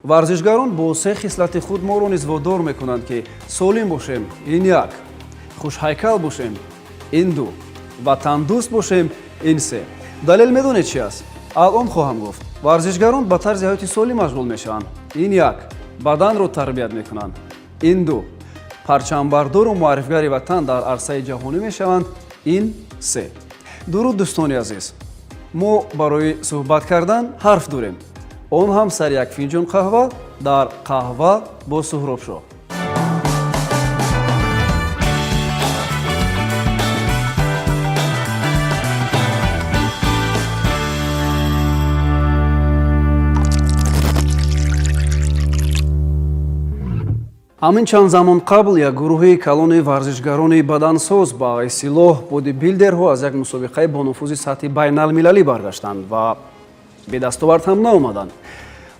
варзишгарон бо се хислати худ моро низ водор мекунанд ки солим бошем, ин як, хушҳайкал бошем, ин ду ва тандуруст бошем, ин се. далел медонед чи аст? алон хоҳам гуфт. варзишгарон ба тарзи ҳаёти солим машғул мешаванд, ин як, баданро тарбият мекунанд, ин ду, парчамбардору муаррифгари ватан дар арсаи ҷаҳонӣ мешаванд, ин се. дуруд дӯстони азиз, мо барои суҳбат кардан ҳарф дорем. он ҳам сар як финҷон қаҳва дар қаҳва бо суҳробшоҳ. ҳамин чанд замон қабл як гурӯҳи калони варзишгарони бадансоз ба исилоҳ бодибилдерҳо аз як мусобиқаи бо нуфузи сатҳи байналмилалӣ баргаштанд ва бедастовард ҳам наомаданд.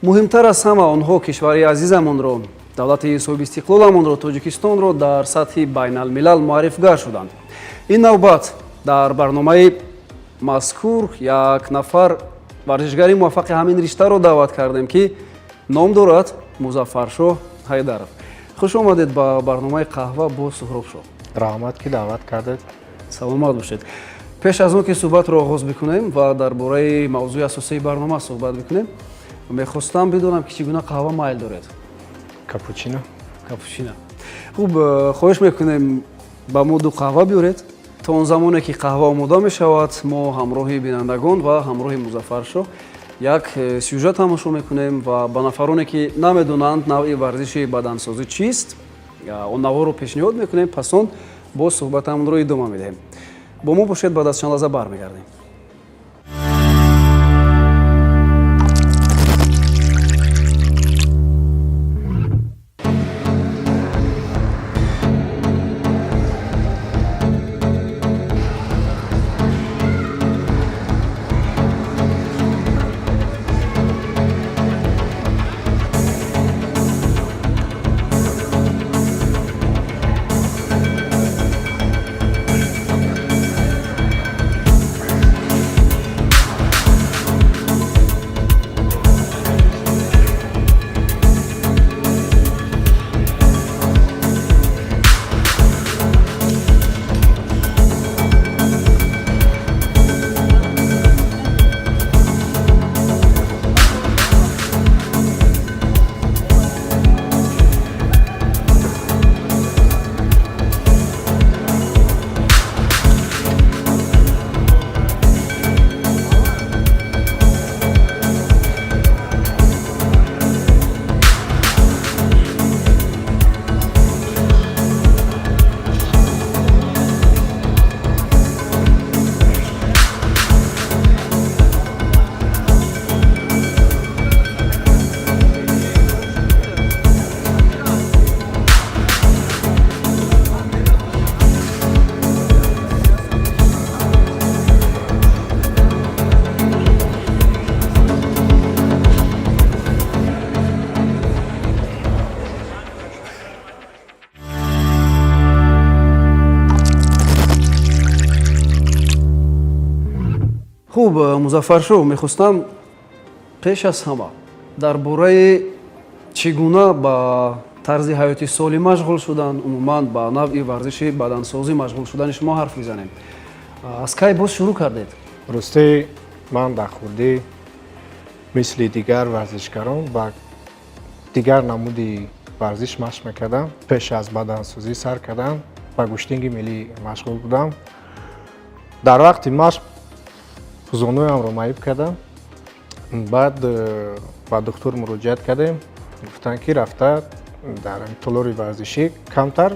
муҳимтар аз ҳама онҳо кишвари азизамонро, давлати соҳиби истиқлоламонро, тоҷикистонро дар сатҳи байналмилал муаррифгар шуданд. ин навбат дар барномаи мазкур як нафар варзишгари муваффақи ҳамин риштаро даъват кардем ки ном дорад Музаффаршоҳ Ҳайдаров. хуш омадед ба барномаи қаҳва бо суҳробшоҳ. раҳмат ки даъват кардед. саломат бошед. пеш аз он ки суҳбатро оғоз бикунем ва дар бораи мавзӯи асосии барнома суҳбат бикунем, мехостам бидонам ки чӣ гуна қаҳва майл доред? Капучино. Капучино. хуб, хоҳиш мекунем ба мо ду қаҳва биёред. то он замоне ки қаҳва омода мешавад, мо ҳамроҳи бинандагон ва ҳамроҳи Музаффаршоҳ як сюжет тамошо мекунем ва ба нафароне ки намедонанд навъи варзиши бадансозӣ чист, он навъро пешниҳод мекунем, пас он боз суҳбатамонро идома медиҳем. бо мо бошед, баъд аз чанд лаҳза бармегардем. хуб, Музаффаршоҳ, мехостам пеш аз ҳама дар бораи чӣ гуна ба тарзи ҳаёти солим машғул шудан, умуман ба навъи варзиши бадансозӣ машғул шудани шумо ҳарф бизанем. аз кай боз шурӯъ кардед? росте ман дар хурдӣ мисли дигар варзишгарон ба дигар намуди варзиш машқ мекардам. пеш аз бадансозӣ сар кардам, ба гӯштинги миллӣ машғул будам. дар вақти машқ зонуямро маиб кардам. баъд ба духтур муроҷиат кардем, гуфтанд ки рафта дар толори варзишӣ камтар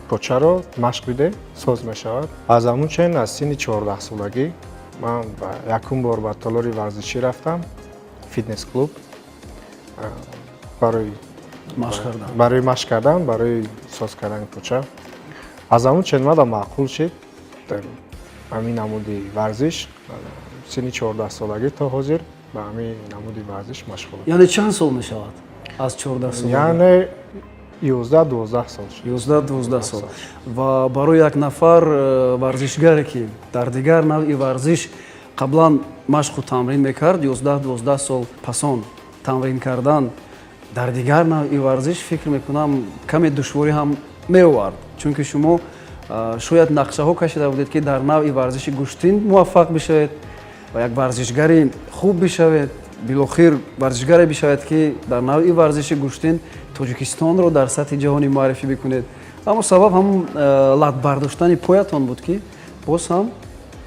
почаро машқ биде, соз мешавад. аз ҳамун чен аз синни 14 солагӣ ман якум бор ба толори варзишӣ рафтам, фитнес клуб, барои машқ кардан, барои соз кардани поча. аз ҳамун чен мада маъқул шид ҳамин намуди варзиш. синни 14 солагӣ то ҳозир ба ҳамин намуди варзиш машғулам. яъне чанд сол мешавад аз 14 солагӣ? яъне 11-12 сол. 11-12 сол. ва барои як нафар варзишгаре ки дар дигар навъи варзиш қаблан машқу тамрин мекард, 11-12 сол пас он тамрин кардан дар дигар навъи варзиш фикр мекунам каме душворӣ ҳам меовард, чунки шумо шояд нақшаҳо кашида будед ки дар навъи варзиши гӯштин муваффақ бишавед ва як варзишгари хуб бишавед, билохир варзишгаре бишавед ки дар навъи варзиши гӯштин тоҷикистонро дар сатҳи ҷаҳонӣ муаррифӣ бикунед. Аммо сабаб ҳамун лат бардоштани поятон буд ки боз ҳам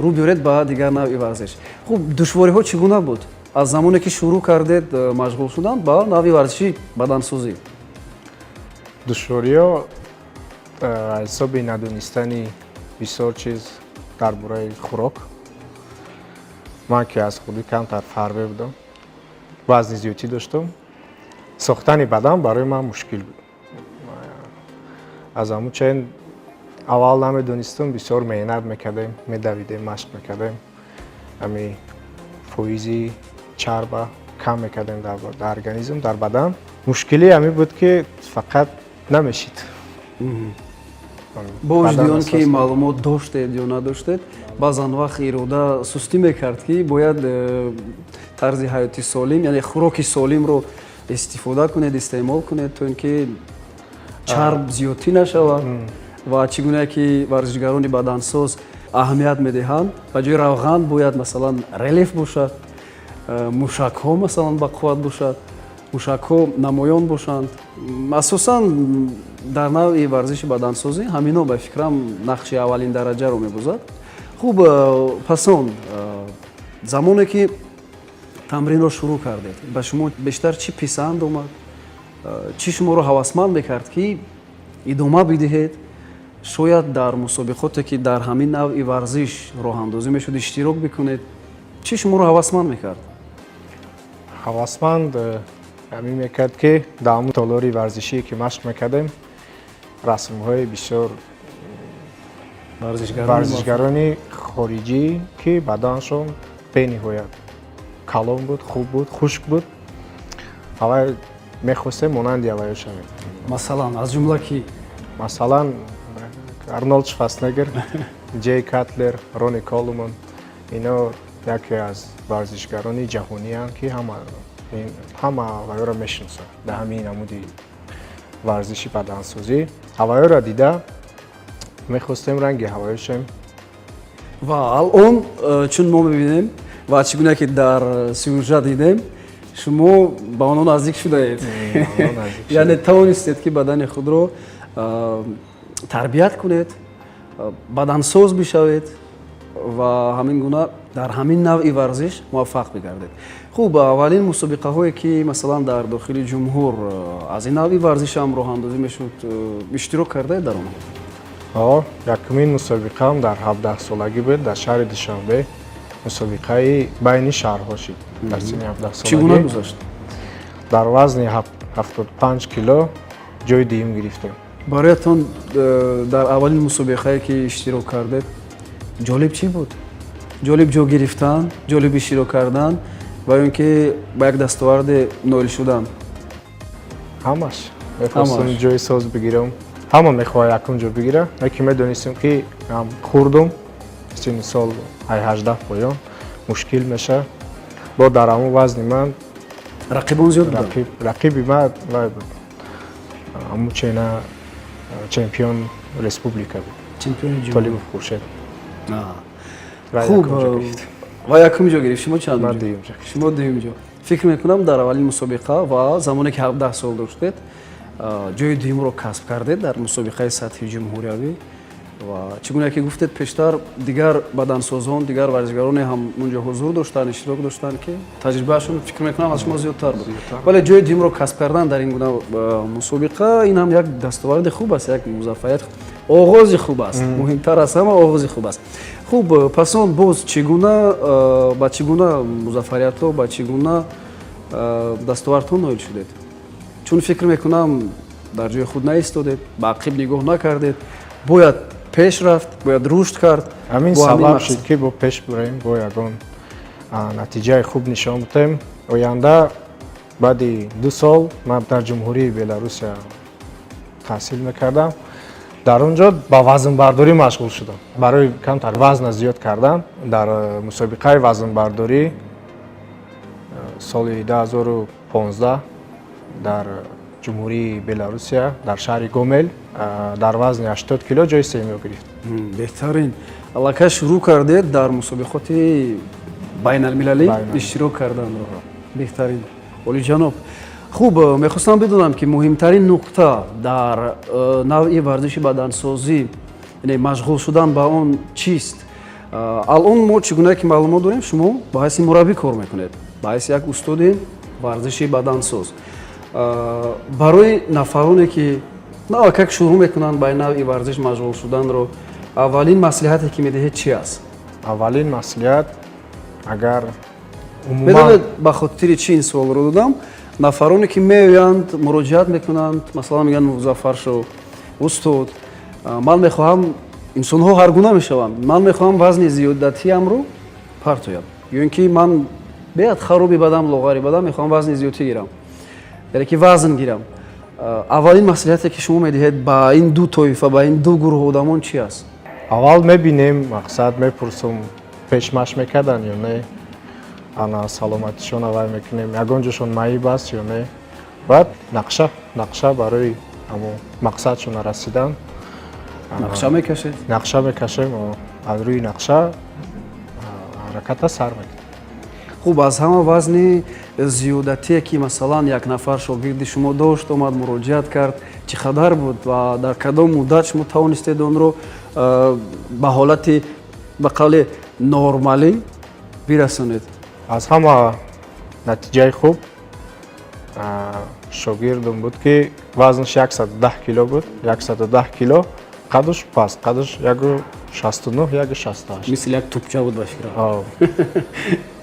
рӯ биёред ба дигар навъи варзиш. Хуб, душвориҳо чӣ гуна буд аз замоне ки шурӯъ кардед машғул шудан ба навъи варзиши бадансозӣ? душвориҳо аз ҳисоби надонистани бисёр чиз дар бораи хӯрок. ман ки аз худи камтар фарве будам, вазни зиёдӣ доштам, сохтани бадан барои ман мушкил буд. аз ҳамун чайн аввал намедонистам, бисёр меҳнат мекардем, медавидем, машқ мекардем, ҳами фоизи чарба кам мекардем дар организм, дар бадан. мушкили ҳамин буд ки фақат намешид. бо вуҷуди он ки маълумот доштед ё надоштед, баъзан вақт ирода сустӣ мекард ки бояд тарзи ҳаёти солим, яъне хӯроки солимро истифода кунед, истеъмол кунед, то ин ки чарб зиёдтӣ нашавад. ва чӣ гуна ки варзишгарони бадансоз аҳамият медиҳанд, ба ҷои равған бояд масалан релеф бошад, мушакҳо масалан бақувват бошад, мушакҳо намоён бошанд. асосан дар навъи варзиши бадансозӣ ҳамино ба фикрам нақши аввалин дараҷаро мебозад. хуб, пасон замоне ки тамринро шурӯъ кардед, ба шумо бештар чӣ писанд омад, чӣ шуморо ҳавасманд мекард ки идома бидиҳед, шояд дар мусобиқоте ки дар ҳамин навъи варзиш роҳандозӣ мешуд иштирок бикунед? чӣ шуморо ҳавасманд мекард? ҳавасманд ҳамин мекард ки дар ҳамун толори варзишие ки машқ мекардем, расмҳои бисёр варзишгарони хориҷӣ ки баданашон бениҳоят калон буд, хуб буд, хушк буд, аввал мехостем монанди аввал шавем. Масалан, аз ҷумла ки масалан Арнолд Шварценеггер, Ҷей Катлер, Рони Колман, ино яке аз варзишгарони ҷаҳонианд ки ҳама аввалро мешиносанд дар ҳамин намуди варзиши бадансозӣ. ҳавоёро дида мехостем ранги ҳавоё шавем. ва алон чун мо мебинем ва чӣ гуна ки дар сюжет дидем, шумо ба онҳо наздик шудаед. яъне тавонистед ки бадани худро тарбият кунед, бадансоз бишавед ва ҳамин гуна дар ҳамин навъи варзиш муваффақ бигардед. хуб, аввалин мусобиқаҳое ки масалан дар дохили ҷумҳур аз ин навъи варзиш ҳам роҳандозӣ мешуд, иштирок кардаед дар онҳо? якумин мусобиқаам дар 17-солагӣ буд, дар шаҳри Душанбе. мусобиқаи байни шаҳрҳо шид дар синни 17-солагӣ. чӣ гуна гузашт? дар вазни 75 кило ҷои дуюм гирифтем. бароятон дар аввалин мусобиқае ки иштирок кардед ҷолиб чӣ буд? ҷолиб ҷо гирифтан, ҷолиб иштирок кардан ва ё ин ки ба як дастоварде ноил шудан? ҳамаш мехостам ҷои соз бигирам. ҳама мехоҳад якум ҷо бигира, яке медонистем ки хурдум синни сол 18 поён мушкил меша. бо дар ҳамун вазни ман рақибон зиёд буданд? рақиби ман вай буд, ҳамун чена чемпион республика буд, Толибов Хуршед. хуб, ва якум ҷо гирифт, шумо чанд ҷо? шумо дуюм ҷо. фикр мекунам дар аввалин мусобиқа ва замоне ки 17 сол доштед, ҷои дуюмро касб кардед дар мусобиқаи сатҳи ҷумҳуриявӣ ва чӣ гуна ки гуфтед пештар дигар бадансозон, дигар варзишгароне ҳам унҷо ҳузур доштанд, иштирок доштанд ки таҷрибаашон фикр мекунам аз шумо зиёдтар буд. вале ҷои дуюмро касб кардан дар ин гуна мусобиқа, ин ҳам як дастоварди хуб аст, як музаффарият, оғози хуб аст. муҳимтар аз ҳама оғози хуб аст. хуб, пасон боз ба чӣ гуна музаффариятҳо, ба чӣ гуна дастовардҳо ноил шудед? чун фикр мекунам дар ҷои худ наистодед, ба ақиб нигоҳ накардед, бояд пеш рафт, бояд рушд кард. ҳамин сабаб шуд ки бо пеш бурем, бо ягон натиҷаи хуб нишон будем. оянда баъди 2 сол ман дар ҷумҳурии Беларусия таҳсил мекардам. дар он ҷо ба вазнбардорӣ машғул шудам. барои камтар вазна зиёд кардан дар мусобиқаи вазнбардорӣ соли 2015 дар ҷумҳурии Беларусия дар шаҳри Гомел дар вазни 80 кило ҷои сеюмро гирифт. беҳтарин. Аллакай шурӯъ кардед дар мусобиқоти байналмилалӣ иштирок карданро. Беҳтарин. Олиҷаноб. Хуб, мехостам бидонам ки муҳимтарин нуқта дар навъи варзиши бадансозӣ, яъне машғул шудан ба он чист? Алон мо чӣ гуна ки маълумот дорем, шумо ба ҳайси мураббӣ кор мекунед, ба ҳайси як устоди варзиши бадансоз. Барои нафароне ки навакак шурӯъ мекунанд ба навъи варзиш машғул шуданро, аввалин маслиҳате ки медиҳед чи аст? Аввалин маслиҳат, агар медонед ба хотири чи ин суолро додам? Нафароне ки меоянд муроҷиат мекунанд, масалан мегӯянд музаффар шо, устод, ман мехоҳам, инсонҳо ҳар гуна мешаванд, ман мехоҳам вазни зиёдатиамро партоям, ё ин ки ман беяд хароби бадам, лоғари бадам, мехоҳам вазни зиёдтӣ гирам, яъне ки вазн гирам. Аввалин маслиҳате ки шумо медиҳед ба ин ду тоифа, ба ин ду гурӯҳ одамон чи аст? аввал мебинем, мақсад мепурсум, пешмаш мекардан ё не, ана саломатишон авай мекунем, ягон ҷошон маиб аст ё не. Баъд нақша барои ҳамо мақсадшона расидан Нақша мекашед? нақша мекашем, аз рӯи нақша ҳараката сар мекунем. хуб, аз ҳама вазни зиёдатие ки масалан як нафар шогирди шумо дошт, омад муроҷиат кард, чӣ қадар буд ва дар кадом муддат шумо тавонистед онро ба ҳолати ба қавле нормалӣ бирасонед? аз ҳама натиҷаи хуб шогирдам буд ки вазнаш 110 кило буд, 110 кило, қадуш паст, қадуш 169, 168. Мисли як тупча буд ба фикрам.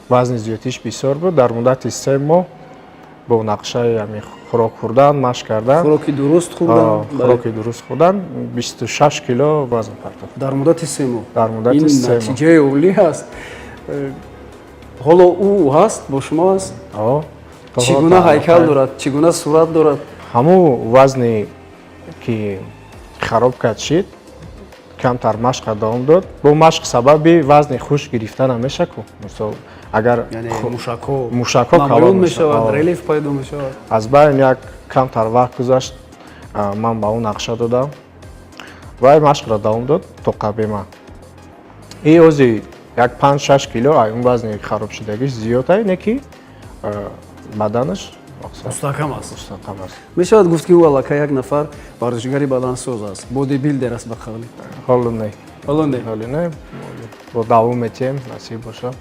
вазни зиёдатиш бисёр буд. Дар муддати 3 моҳ бо нақшаи ҳамин хӯрок хӯрдан, машқ кардан, хӯроки дуруст хӯрдан, хӯроки дуруст хӯрдан 26 кило вазн партофт. дар муддати 3 моҳ. Дар муддати 3 моҳ. Ин натиҷаи олӣ ҳаст. ҳоло ӯ ҳаст бо шумо аст? Чӣ гуна ҳайкал дорад? Чӣ гуна сурат дорад? ҳамун вазне ки хароб кард шид, камтар машқа давом дод. Бо машқ сабаби вазни хушк гирифта намеша ку. Мисол агар мушакҳо намоён мешавад, релиф пайдо мешавад. Аз байн як камтар вақт гузашт, ман ба он нақша додам. Вай машқро давом дод то қабема. И ози як 5-6 кило он вазни харобшудагиш зиёд ай, не ки баданаш мустаҳкам аст. Мешавад гуфт ки ӯ аллакай як нафар варзишгари бадансоз аст, бодибилдер аст ба қавлӣ? ҳоло не, бо давом метиҳем, насиб бошад.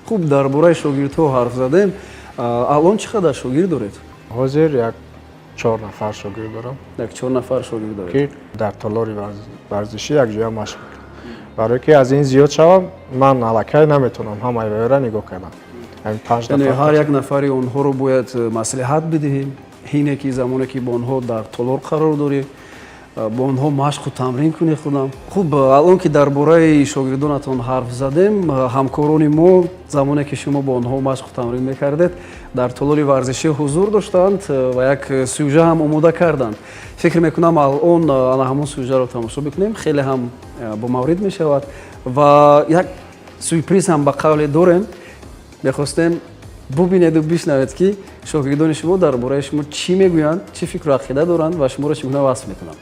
Хуб, дар бораи шогирдҳо ҳарф задем. Алон чӣ қадар шогирд доред? ҳозир як 4 нафар шогирд дорам. Як 4 нафар шогирд доред? Ки дар толори варзишӣ якҷоя машқ мекунам. Барое ки аз ин зиёд шавам, ман аллакай наметавонам ҳамаеро нигоҳ кардам. Яъне ҳар як нафари онҳоро бояд маслиҳат бидиҳем, ҳине ки замоне ки бо онҳо дар толор қарор дорем, бо онҳо машқу тамрин кунӣ худам. Хуб, алон ки дар бораи шогирдонатон ҳарф задем, ҳамкорони мо замоне ки шумо бо онҳо машқу тамрин мекардед, дар толори варзишӣ ҳузур доштанд ва як сюжа ҳам омода карданд. фикр мекунам алон ана ҳамон сюжаро тамошо бикунем, хеле ҳам бомаврид мешавад ва як сюрприз ҳам ба қавле дорем. мехостем бубинеду бишнавед ки шогирдони шумо дар бораи шумо чӣ мегӯянд, чӣ фикру ақида доранд ва шуморо чӣ гуна васф мекунанд.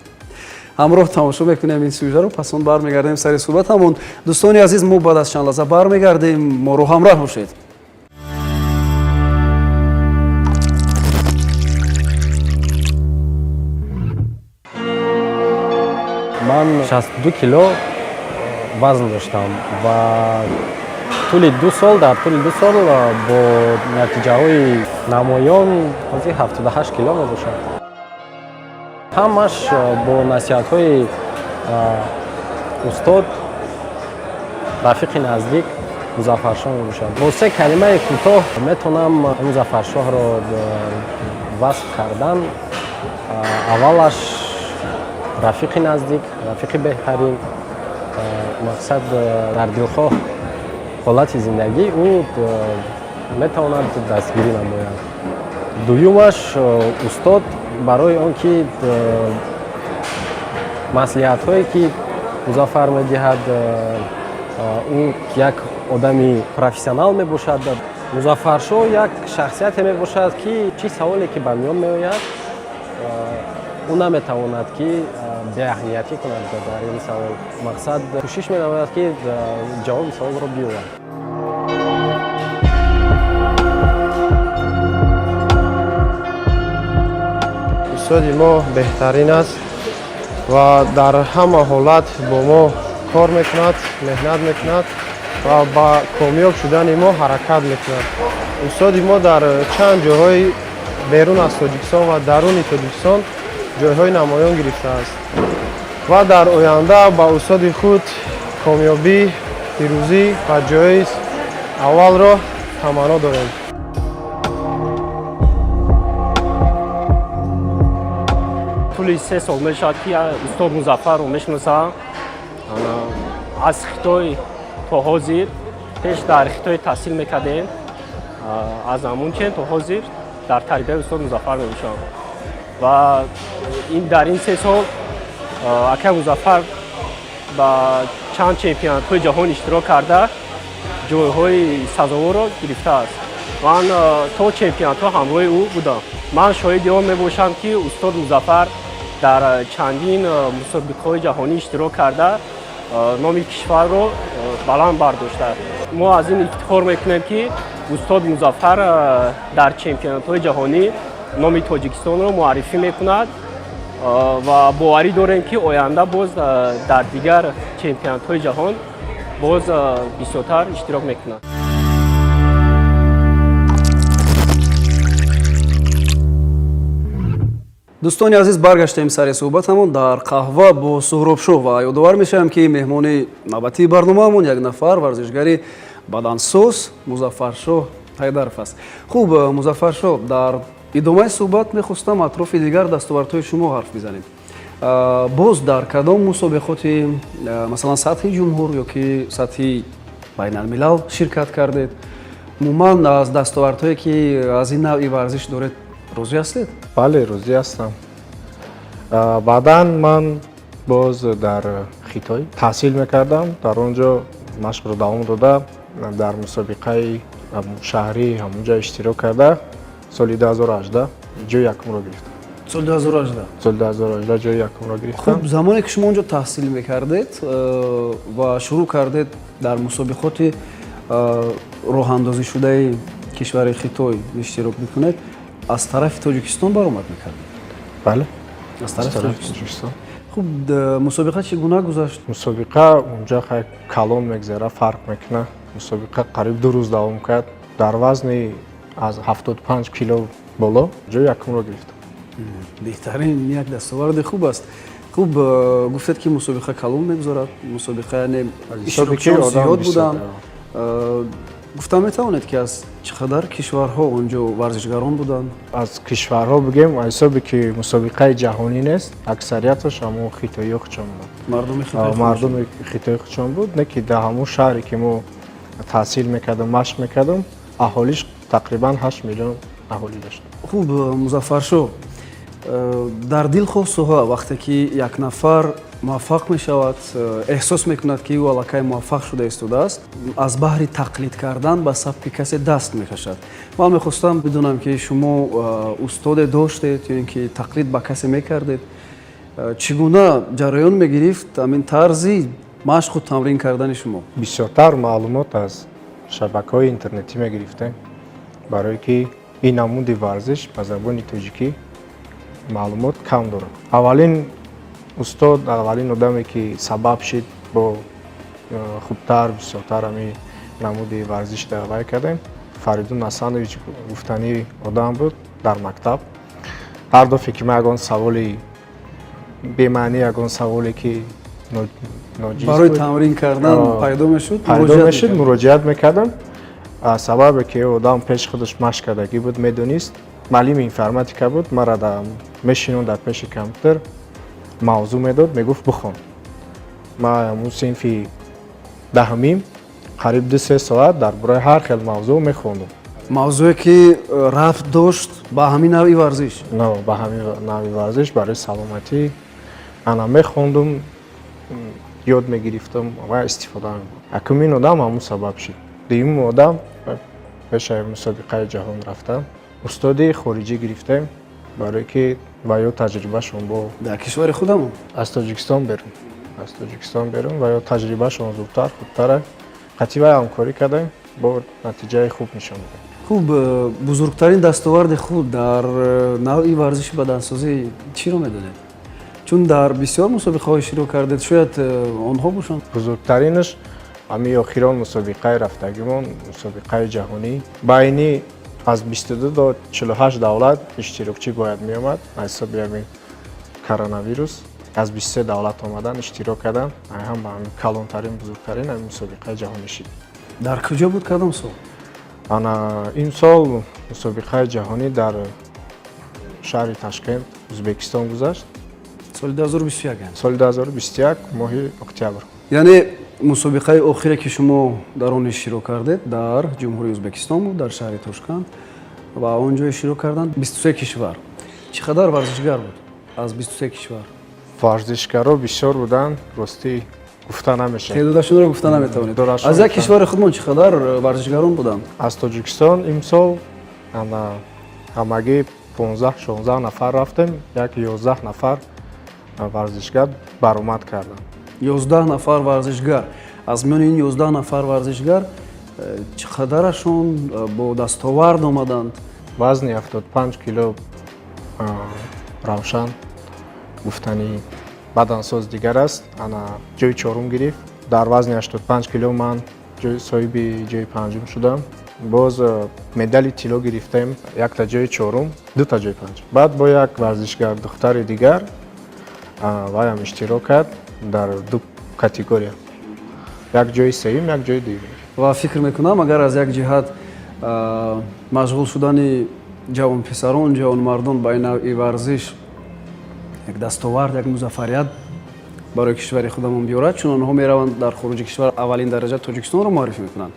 ҳамроҳ тамошо мекунем ин сюжаро, пас он бармегардем сари суҳбатамон. дӯстони азиз, мо баъд аз чанд лаҳза бармегардем, моро ҳамроҳ бошед. ман 62 кило вазн доштам ва тӯли 2 сол, дар тӯли 2 сол бо натиҷаҳои намоён ҳозир 78 кило мебошад. ҳамаш бо насиҳатҳои устод, рафиқи наздик Музаффаршоҳ мебошад. Бо 3 калимаи кӯтоҳ метавонам Музаффаршоҳро васф кардан. аввалаш рафиқи наздик, рафиқи беҳтарин, мақсад дар дилхоҳ ҳолати зиндагӣ ӯ метавонад дастгирӣ намояд. дуюмаш устод, барои он ки маслиҳатҳое ки Музаффар медиҳад, ӯ як одами профессионал мебошад. музаффаршоҳ як шахсияте мебошад ки чӣ саволе ки ба миён меояд ӯ наметавонад ки беаҳамиятӣ кунад дар ин савол. Мақсад кӯшиш менамояд ки ҷавоби саволро биёрад. устоди мо беҳтарин аст ва дар ҳама ҳолат бо мо кор мекунад, меҳнат мекунад ва ба комёб шудани мо ҳаракат мекунад. устоди мо дар чанд ҷойҳои берун аз Тоҷикистон ва даруни Тоҷикистон ҷойҳои намоён гирифтааст ва дар оянда ба устоди худ комёбӣ, пирӯзӣ ва ҷои аввалро таманно дорем. طول 3 سال میشد که استاد مظفر رو میشناسم از خطای تا حاضر پیش در خطای تحصیل میکردیم از همون که تا حاضر در تربیت استاد مظفر میشم و این در این 3 سال اکرم مظفر با چند چمپیونات های جهان اشتراک کرده جایهای سزاوار را گرفته است. من تا چمپیونات ها همراه او بودم. من شاهد آن میباشم که استاد مظفر در چندین مسابقه‌های جهانی اشتراک کرده نام کشور را بلند برداشته. ما از این افتخار میکنیم که استاد مظفر در چمپیونات‌های جهانی نام تاجیکستان را معرفی میکند و باوری داریم که آینده باز در دیگر چمپیونات‌های جهان باز بیشتر اشتراک میکند. дӯстони азиз, баргаштем сари суҳбатамон дар қаҳва бо суҳробшоҳ ва ёдовар мешавам ки меҳмони навбатии барномаамон як нафар варзишгари бадансоз Музаффаршоҳ Ҳайдаров аст. Хуб, Музаффаршоҳ, дар идомаи суҳбат мехостам атрофи дигар дастовардҳои шумо ҳарф бизанем. Боз дар кадом мусобиқоти масалан сатҳи ҷумҳур ёки сатҳи байналмилал ширкат кардед? Умуман аз дастовардҳое ки аз ин навъи варзиш доред розӣ ҳастед? бале, розӣ ҳастам. баъдан ман боз дар Хитой таҳсил мекардам. Дар он ҷо машқро давом дода дар мусобиқаи шаҳрӣ ҳамонҷо иштирок карда соли 2018 ҷои якумро гирифтам. соли 2018? соли 2018 ҷои якумро гирифтам. Хуб, замоне ки шумо онҷо таҳсил мекардед ва шурӯъ кардед дар мусобиқоти роҳандозишудаи кишвари Хитой иштирок бикунед, аз тарафи Тоҷикистон баромад мекардед? бале, аз тарафи Тоҷикистон. Хуб, мусобиқа чӣ гуна гузашт? мусобиқа онҷо хай калон мегзара, фарқ мекуна. мусобиқа қариб 2 рӯз давом кард. дар вазни аз 75 кило боло ҷои якумро гирифтам. беҳтарин, як дастоварди хуб аст. Хуб, гуфтед ки мусобиқа калон мегузарад, мусобиқа яъне иштирокчиён зиёд буданд. гуфтам метавонед ки аз чӣ қадар кишварҳо онҷо варзишгарон буданд? аз кишварҳо бигем ҳисоби ки мусобиқаи ҷаҳонӣ нест, аксарияташ ҳамон хитоиё хучон буд. мардуми хитои хучон буд, не ки дар ҳамон шаҳре ки мо таҳсил мекардам, машқ мекардам, аҳолиш тақрибан 8 миллион аҳолӣ дошт. хуб, Музаффаршоҳ, дар дилхосуҳа вақте ки як нафар муваффақ мешавад, эҳсос мекунад ки ӯ аллакай муваффақ шуда истодааст, аз баҳри тақлид кардан ба сабки касе даст мекашад. ман мехостам бидонам ки шумо устоде доштед ё ин ки тақлид ба касе мекардед. чӣ гуна ҷараён мегирифт ҳамин тарзи машқу тамрин кардани шумо? бисёртар маълумот аз шабакаҳои интернетӣ мегирифтем, барое ки ин намуди варзиш ба забони тоҷикӣ маълумот кам дорад. аввалин устод, аввалин одаме ки сабаб шид бо хубтар, бисёртар ҳамин намуди варзиш давай кардем, Фаридун Асанович гуфтани одам буд дар мактаб. ҳар дафъе ки ман ягон саволи бемаънӣ, ягон саволе ки ноҷиз барои тамрин кардан пайдо мешуд, муроҷиат мекардам. сабабе ки одам пеши худаш машқ кардагӣ буд, медонист, маълими информатика буд, мара мешинон дар пеши компютер, мавзӯъ медод, мегуфт бихон. ман ҳамун синфи даҳумим қариб 2-3 соат дар бораи ҳар хел мавзӯъ мехондум. мавзӯе ки рафт дошт ба ҳамин навъи варзиш? не, ба ҳамин навъи варзиш барои саломатӣ ана мехондум, ёд мегирифтам ва истифода мебурдам. якумин одам ҳамун сабаб шид. дуюмин одам пешаи мусобиқаи ҷаҳон рафтам. Устоди хориҷӣ гирифтем, барое ки ва ё таҷрибашон бо дар кишвари худамон? аз Тоҷикистон берун ва ё таҷрибашон зудтар, хубтара. Қатъи вай ҳамкорӣ кардем, бо натиҷаи хуб нишон додем. хуб, бузургтарин дастоварди худ дар навъи варзиши бадансозӣ чиро медонед? Чун дар бисёр мусобиқаҳо широк кардед, шояд онҳо бошанд? Бузургтаринаш ҳамин охирон мусобиқаи рафтагимон, мусобиқаи ҷаҳонӣ. Байни аз 22 до 48 давлат иштирокчӣ бояд меомад, аз ҳисоби ҳамин коронавирус. Аз 23 давлат омадан иштирок карданд. Ҳам ҳамин калонтарин, бузургтарин ҳамин мусобиқаи ҷаҳонӣ шид. Дар куҷо буд кадом сол? Ана имсол мусобиқаи ҷаҳонӣ дар шаҳри Ташкент, Ӯзбекистон гузашт. Соли 2021 яъне? Соли 2021 моҳи октябр. яъне мусобиқаи охире ки шумо дар он иштирок кардед дар ҷумҳурии Ӯзбекистон буд, дар шаҳри Тошканд ва он ҷо иштирок карданд 23 кишвар. Чӣ қадар варзишгар буд аз 23 кишвар? Варзишгаро бисёр буданд, ростӣ гуфта намешавад. Теъдодашонро гуфта наметавонед. Аз як кишвари худмон чӣ қадар варзишгарон буданд? Аз Тоҷикистон имсол ана ҳамагӣ 15-16 нафар рафтем, як 11 нафар варзишгар баромад карданд. 11 нафар варзишгар. Аз миёни ин 11 нафар варзишгар чӣ қадарашон бо дастовард омаданд? Вазни 75 кило равшан гуфтани бадансоз дигар аст. Ана ҷои чорум гирифт. Дар вазни 85 кило ман соҳиби ҷои панҷум шудам. Боз медали тилло гирифтем, якта ҷои чорум, дута ҷои панҷум. Баъд бо як варзишгар духтари дигар ваям иштирок кард дар ду категория. Як ҷои сеюм, як ҷои дуюм. ва фикр мекунам агар аз як ҷиҳат машғул шудани ҷавонписарон, ҷавонмардон ба ин навъи варзиш як дастовард, як музаффарият барои кишвари худамон биёрад, чун онҳо мераванд дар хуруҷи кишвар аввалин дараҷа Тоҷикистонро муаррифӣ мекунанд.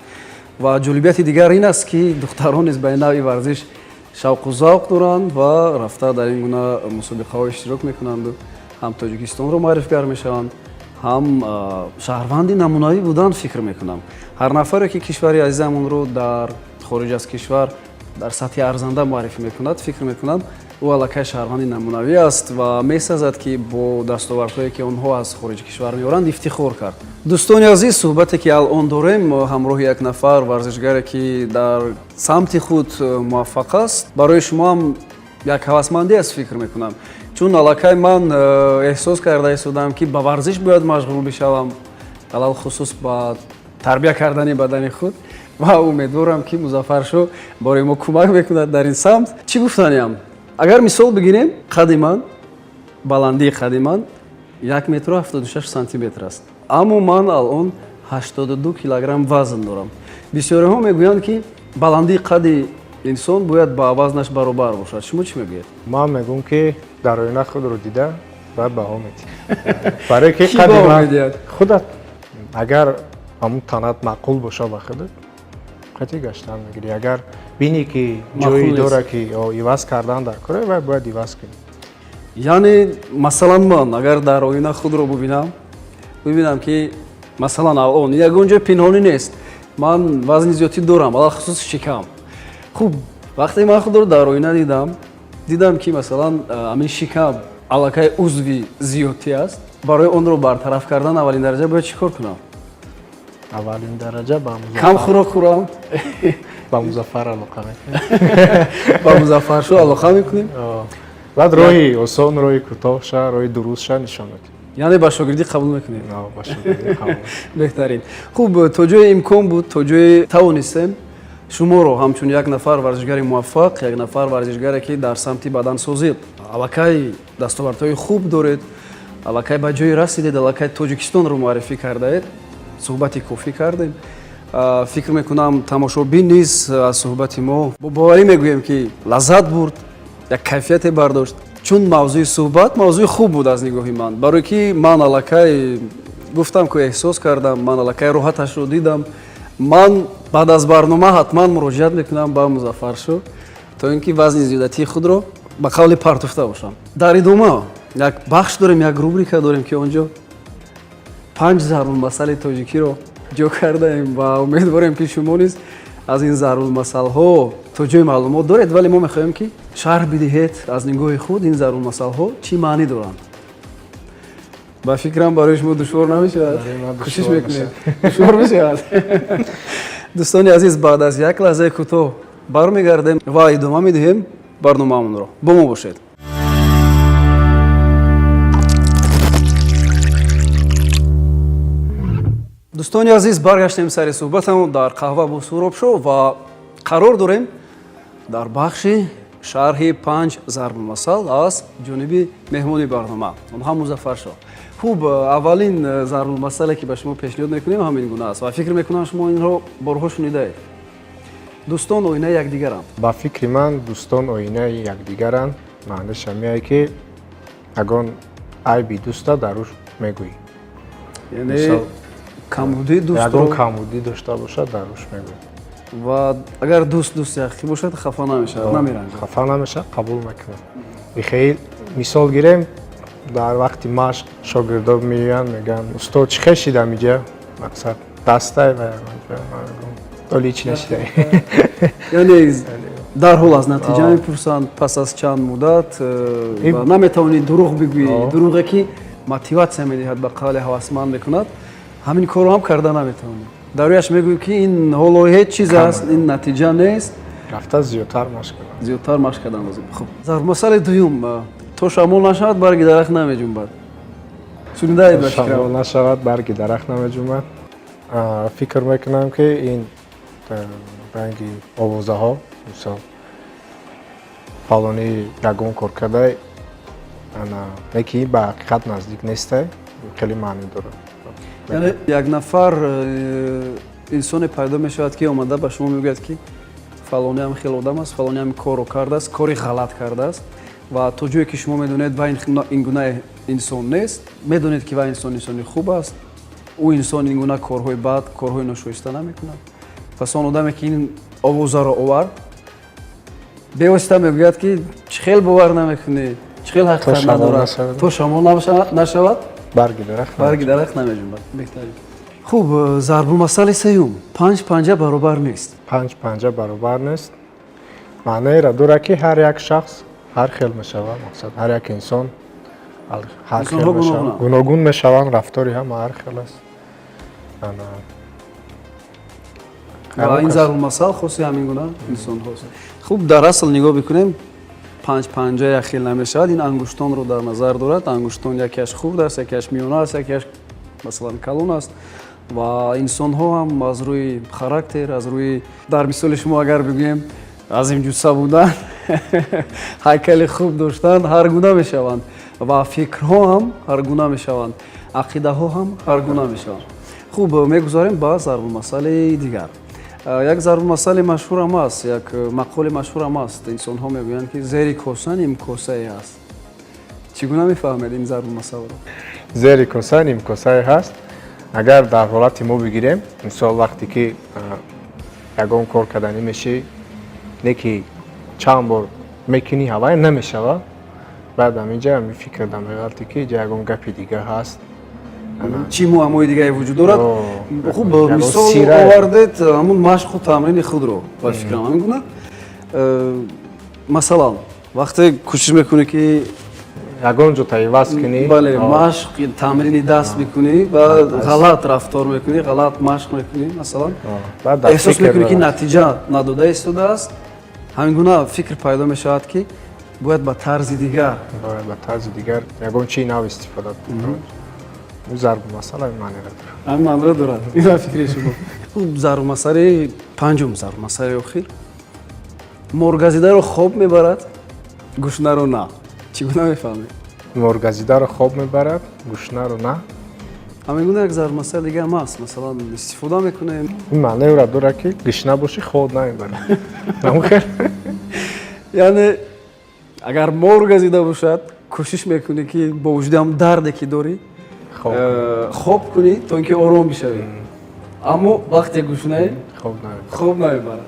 Ва ҷолибияти дигар ин аст ки духтарон низ ба ин навъи варзиш шавқу завқ доранд ва рафта дар ин гуна мусобиқаҳо иштирок мекунанду ҳам Тоҷикистонро муаррифгар мешаванд, ҳам шаҳрванди намунавӣ буданд фикр мекунам. Ҳар нафаре ки кишвари азизамонро дар хориҷ аз кишвар дар сатҳи арзанда муаррифӣ мекунад, фикр мекунам ӯ аллакай шаҳрванди намунавӣ аст ва месазад ки бо дастовардҳое ки онҳо аз хориҷи кишвар меоранд ифтихор кард. дӯстони азиз, суҳбате ки алон дорем ҳамроҳи як нафар варзишгаре ки дар самти худ муваффақ аст, барои шумо ҳам як ҳавасмандӣ аст фикр мекунам. Чун аллакай ман эҳсос карда истодам ки ба варзиш бояд машғул бишавам, алал хусус ба тарбия кардани бадани худ ва умедворам ки Музаффаршо бораи мо кӯмак мекунад дар ин самт. Чӣ гуфтаниам? Агар мисол бигирем, қадди ман, баландии қадди ман 1 метру 76 сантиметр аст. Аммо ман алон 82 килограмм вазн дорам. Бисёриҳо мегӯянд ки баландии қадди инсон бояд ба вазнаш баробар бошад. Шумо чӣ мегӯед? Ман мегӯям ки дар оина худро дида бояд баҳо медиҳӣ. Барое ки Ки қадди баҳо ман медиҳад? худат агар ҳамун танат маъқул боша ба худат қатъи гаштан мегирӣ. Агар бинӣ ки ҷое дора ки иваз кардан дар кора, вай бояд иваз кунӣ. Яъне масалан ман агар дар оина худро бибинам ки масалан алон ягон ҷои пинҳонӣ нест, ман вазни зиёдӣ дорам, алахусус шикам. Хуб, вақте ман худро дар оина дидам ки масалан ҳамин шикам аллакай узви зиёдӣ аст, барои онро бартараф кардан аввалин дараҷа бояд чӣ кор кунам? Аввалин дараҷа Кам хӯрок хӯрам? ба Музаффар алоқа мекунем. Ба Музаффаршо алоқа мекунем? Баъд роҳи осон, роҳи кӯтоҳша, роҳи дурустша нишон медиҳем. яъне ба шогирдӣ қабул мекунем? Ба шогирдӣ қабул. беҳтарин. Хуб, то ҷое имкон буд, то ҷое тавонистем шуморо ҳамчун як нафар варзишгари муваффақ, як нафар варзишгаре ки дар самти бадансозӣ аллакай дастовардҳои хуб доред, аллакай ба ҷое расидед, аллакай Тоҷикистонро муаррифӣ кардаед, суҳбати кофӣ кардем. Фикр мекунам тамошобин низ аз суҳбати мо бо боварӣ мегӯем ки лаззат бурд, як кайфияте бардошт. Чун мавзӯи суҳбат мавзӯи хуб буд аз нигоҳи ман, барое ки ман аллакай гуфтам ки эҳсос кардам, ман аллакай роҳаташро дидам. Ман баъд аз барнома ҳатман муроҷиат мекунам ба Музаффаршо, то ин ки вазни зиёдатии худро ба қавли партофта бошам. Дар идома як бахш дорем, як рубрика дорем ки он ҷо 5 зарбулмасали тоҷикиро ҷо кардаем ва умедворем ки шумо низ аз ин зарулмасалҳо то ҷои маълумот доред, вале мо мехоҳем ки шарҳ бидиҳед аз нигоҳи худ ин зарулмасалҳо чӣ маънӣ доранд. ба фикрам барои шумо душвор намешавад? кӯшиш мекунед душвор мешавад? дӯстони азиз, баъд аз як лаҳзаи кӯтоҳ бармегардем ва идома медиҳем барномаамонро. бо мо бошед. дӯстони азиз, баргаштем сари суҳбатамон дар қаҳва бо суҳробшо ва қарор дорем дар бахши шарҳи 5 зарбулмасал аз ҷониби меҳмони барнома онҳа Музаффар Шоҳ. хуб, аввалин зарбулмасале ки ба шумо пешниҳод мекунем ҳамин гуна аст ва фикр мекунам шумо инро борҳо шунидаед. дӯстон оинаи якдигаранд. ба фикри ман дӯстон оинаи якдигаранд. маънаша меяд ки ягон айби дӯста даруш мегӯӣ. яъне камбудии ягон дӯстро камбудӣ дошта бошад даруш мегӯӣ. ва агар дӯст ҳақиқӣ бошад хафа намешавад, намеранҷад. хафа намешавад, қабул мекунад. бихейр мисол гирем, дар вақти машқ шогирдон меоянд мегӯянд устод чӣ хешида миҷа? мақсад дастай ва оли чӣ нашидай. яъне дарҳол аз натиҷа мепурсанд пас аз чанд муддат ва наметавонӣ дурӯғ бигӯӣ. дурӯғе ки мотиватсия медиҳад, ба қавле ҳавасманд мекунад. ҳамин корро ҳам карда наметавонӣ. дар рӯяш мегӯӣ ки ин ҳоло ҳеҷ чиз аст, ин натиҷа нест. рафта зиёдтар машқ кунад. зиёдтар машқ кардан лозим. хуб, зарбулмасали дуюм, то шамол нашавад барги дарахт намеҷунбад. шунидаед ба фикрам? шамол нашавад барги дарахт намеҷунбад. фикр мекунам ки ин ранги овозаҳо, мисол фалони ягон кор кардай, неки ба ҳақиқат наздик нестай, хеле маънӣ дорад. яъне як нафар инсоне пайдо мешавад ки омада ба шумо мегӯяд ки фалониам хеле одам аст, фалониам корро кардааст, кори ғалат кардааст ва то ҷое ки шумо медонед ва ин гуна инсон нест, медонед ки ва инсони хуб аст, ӯ инсон ин гуна корҳои бад, корҳои ношоиста намекунад. пас он одаме ки ин овозаро овард бевосита мегӯяд ки чӣ хел бовар намекунӣ, чӣ хел ҳақиқат надорад, то шамол нашавад барги дарахт намеҷунбад. беҳтарин. хуб, зарбулмасали сеюм, 5 панҷа баробар нест. 5 панҷа баробар нест. маънаеро дорад ки ҳар як шахс ҳар хел мешавад, мақсад ҳар як инсон ҳар хел мешавад, гуногун мешаванд, рафтори ҳама ҳар хел аст. ва ин зарбулмасал хоси ҳамин гуна инсонҳост. хуб, дар асл нигоҳ бикунем, 5 панҷа як хел намешавад. ин ангуштонро дар назар дорад. ангуштон якеаш хурд аст, якеаш миёна аст, якеаш масалан калон аст ва инсонҳо ҳам аз рӯи характер, аз рӯи, дар мисоли шумо агар бигӯем азимҷуса будан ҳайкали хуб доштан ҳар гуна мешаванд ва фикрҳо ҳам ҳар гуна мешаванд, ақидаҳо ҳам ҳар гуна мешаванд. хуб, мегузорем ба зарбулмасали дигар. як зарбулмасали машҳурам аст, як мақоли машҳурам аст. инсонҳо мегӯянд ки зери коса ним косае ҳаст. чӣ гуна мефаҳмед ин зарбулмасалро? зери коса ним косае ҳаст. агар дар ҳолати мо бигирем, мисол вақте ки ягон кор карданӣ мешӣ, не ки чанд бор мекунӣ ҳавай намешавад, баъд ҳаминҷа мефикр намеғалти ки ягон гапи дигар ҳаст. чӣ муаммои дигаре вуҷуд дорад? хуб, мисол овардед ҳамун машқу тамрини худро ба фикрам ҳамин гуна. масалан, вақте кӯшиш мекунӣ ки ягон ҷо таиваз кунӣ, бале, машқ тамрини даст мекунӣ ва ғалат рафтор мекунӣ, ғалат машқ мекунӣ, масалан эҳсос мекунӣ ки натиҷа надода истодааст, ҳамин гуна фикр пайдо мешавад ки бояд ба тарзи дигар ягон чизи нав истифода кунад. зарбулмасала маънеро дорад. ҳамин маънеро дорад. ина фикри шумо. хуб, зарбулмасали панҷум, зарбулмасали охир. моргазидаро хоб мебарад, гӯшнаро на. чӣ гуна мефаҳмед? моргазидаро хоб мебарад, гӯшнаро на. ҳамин гуна як зарбулмасали дига ҳам аст. масалан истифода мекунем. ин маънеро дорад ки гӯшна бошӣ ход намебарад. намухел. яъне агар моргазида бошад, кӯшиш мекунӣ ки бо вуҷуди ҳам дарде ки дорӣ хоб кунӣ то ин ки ором бишавӣ. аммо вақте гӯшнаи хоб намебарад.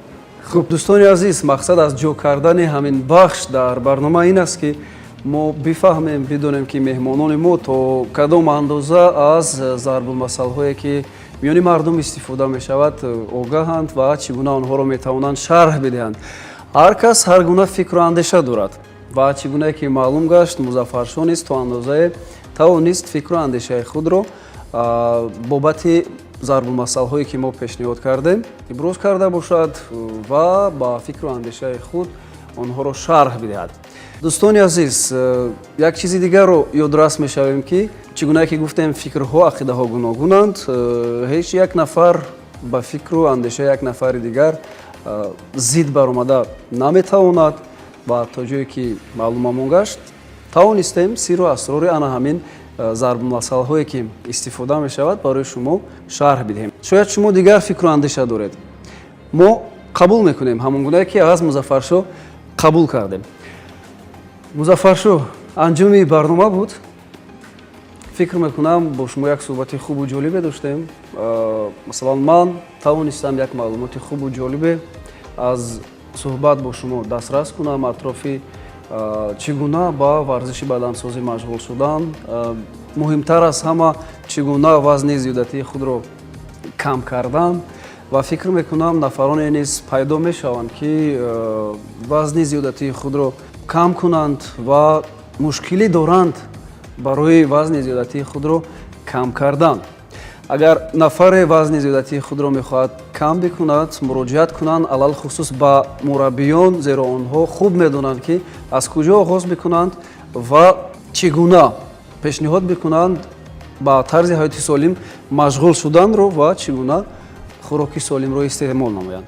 хуб, дӯстони азиз, мақсад аз ҷо кардани ҳамин бахш дар барнома ин аст ки мо бифаҳмем, бидонем ки меҳмонони мо то кадом андоза аз зарбулмасалҳое ки миёни мардум истифода мешавад огаҳанд ва чӣ гуна онҳоро метавонанд шарҳ бидиҳанд. ҳар кас ҳар гуна фикру андеша дорад ва чӣ гунае ки маълум гашт Музаффаршоҳ низ то андозае тавонист фикру андешаи худро бобати зарбулмасъалҳое ки мо пешниҳод кардем иброз карда бошад ва ба фикру андешаи худ онҳоро шарҳ бидиҳад. дӯстони азиз, як чизи дигарро ёдрас мешавем ки чӣ гунае ки гуфтем фикрҳо ақидаҳо гуногунанд, ҳеҷ як нафар ба фикру андешаи як нафари дигар зид баромада наметавонад ва то ҷое ки маълумамон гашт тавонистем сиру асрори ана ҳамин зарбумасъалҳое ки истифода мешавад барои шумо шарҳ бидиҳем. Шояд шумо дигар фикру андеша доред. Мо қабул мекунем ҳамон гунае ки аз Музаффаршоҳ қабул кардем. Музаффаршоҳ, анҷоми барнома буд. фикр мекунам бо шумо як суҳбати хубу ҷолибе доштем. Масалан, ман тавонистам як маълумоти хубу ҷолибе аз суҳбат бо шумо дастрас кунам атрофи чӣ гуна ба варзиши бадансозӣ машғул шудан, муҳимтар аз ҳама чӣ гуна вазни зиёдатии худро кам кардан ва фикр мекунам нафароне низ пайдо мешаванд ки вазни зиёдатии худро кам кунанд ва мушкилӣ доранд барои вазни зиёдатии худро кам кардан. агар нафаре вазни зиёдатии худро мехоҳад кам бикунад, муроҷиат кунанд алалхусус ба мураббиён, зеро онҳо хуб медонанд ки аз куҷо оғоз бикунанд ва чӣ гуна пешниҳод бикунанд ба тарзи ҳаёти солим машғул шуданро ва чӣ гуна хӯроки солимро истеъмол намоянд.